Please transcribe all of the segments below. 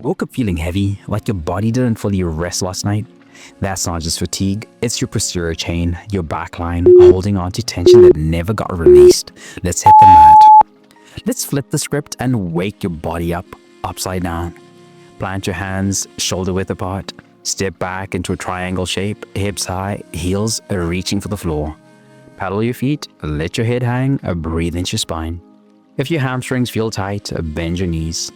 Woke up feeling heavy, like your body didn't fully rest last night? That's not just fatigue, it's your posterior chain, your back line, holding on to tension that never got released. Let's hit the mat. Let's flip the script and wake your body up, upside down. Plant your hands shoulder width apart. Step back into a triangle shape, hips high, heels reaching for the floor. Paddle your feet, let your head hang, breathe into your spine. If your hamstrings feel tight, bend your knees.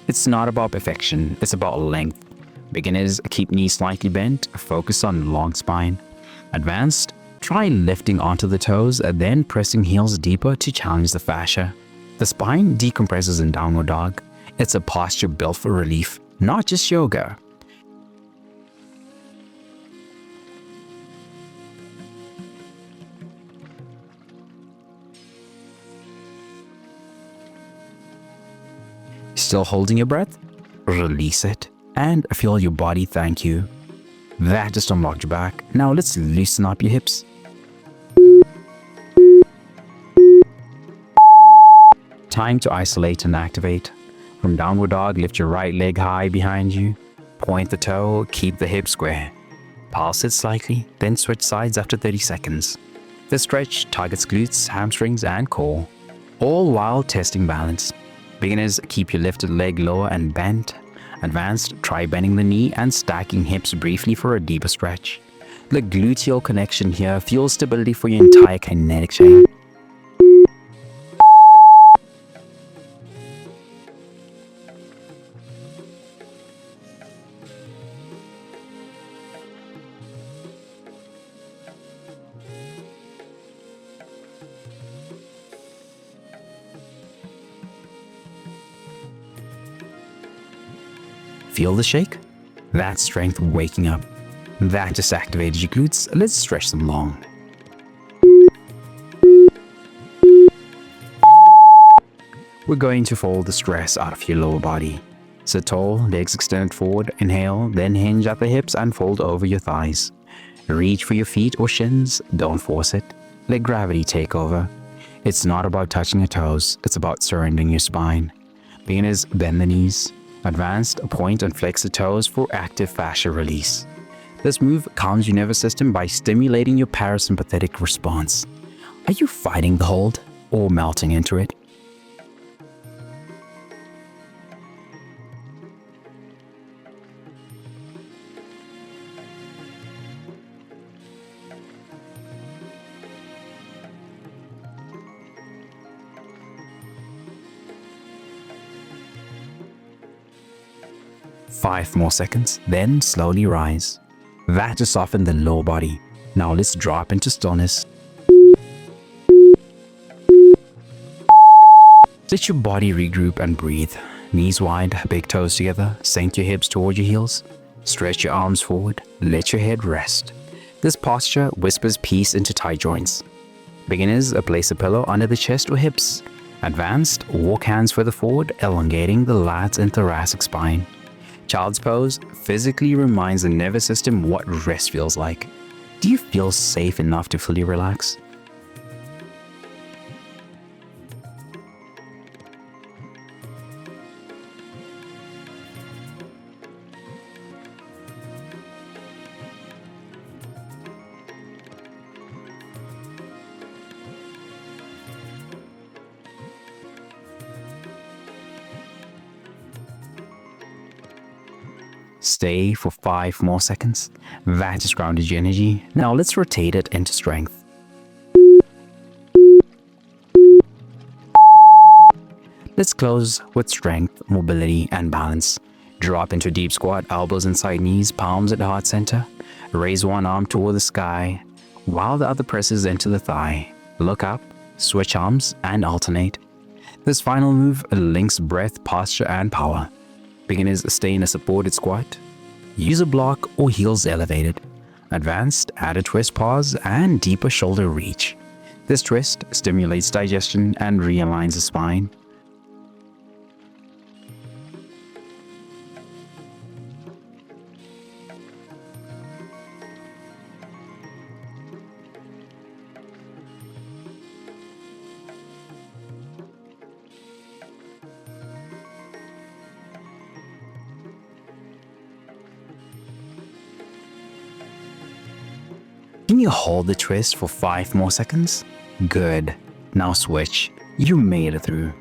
It's not about perfection, it's about length. Beginners, keep knees slightly bent, focus on long spine. Advanced, try lifting onto the toes, then pressing heels deeper to challenge the fascia. The spine decompresses in downward dog. It's a posture built for relief, not just yoga. Still holding your breath? Release it and feel your body thank you. That just unlocked your back. Now let's loosen up your hips. Time to isolate and activate. From downward dog, lift your right leg high behind you. Point the toe, keep the hip square. Pulse it slightly, then switch sides after 30 seconds. The stretch targets glutes, hamstrings, and core, all while testing balance. Beginners, keep your lifted leg lower and bent. Advanced, try bending the knee and stacking hips briefly for a deeper stretch. The gluteal connection here fuels stability for your entire kinetic chain. Feel the shake? That's strength waking up. That just activated your glutes. Let's stretch them long. We're going to fold the stress out of your lower body. Sit tall, legs extended forward, inhale, then hinge at the hips and fold over your thighs. Reach for your feet or shins, don't force it. Let gravity take over. It's not about touching your toes, it's about surrendering your spine. Beginners, bend the knees. Advanced, point and flex the toes for active fascia release. This move calms your nervous system by stimulating your parasympathetic response. Are you fighting the hold or melting into it? Five more seconds, then slowly rise. That to soften the lower body. Now let's drop into stillness. Let your body regroup and breathe. Knees wide, big toes together, sink your hips toward your heels. Stretch your arms forward, let your head rest. This posture whispers peace into tight joints. Beginners, place a pillow under the chest or hips. Advanced, walk hands further forward, elongating the lats and thoracic spine. Child's pose physically reminds the nervous system what rest feels like. Do you feel safe enough to fully relax? Stay for 5 more seconds. That just grounded your energy. Now let's rotate it into strength. Let's close with strength, mobility, and balance. Drop into deep squat, elbows inside knees, palms at the heart center. Raise one arm toward the sky, while the other presses into the thigh. Look up, switch arms, and alternate. This final move links breath, posture, and power. Beginners, stay in a supported squat. Use a block or heels elevated. Advanced, add a twist pause and deeper shoulder reach. This twist stimulates digestion and realigns the spine. Can you hold the twist for 5 more seconds? Good. Now switch. You made it through.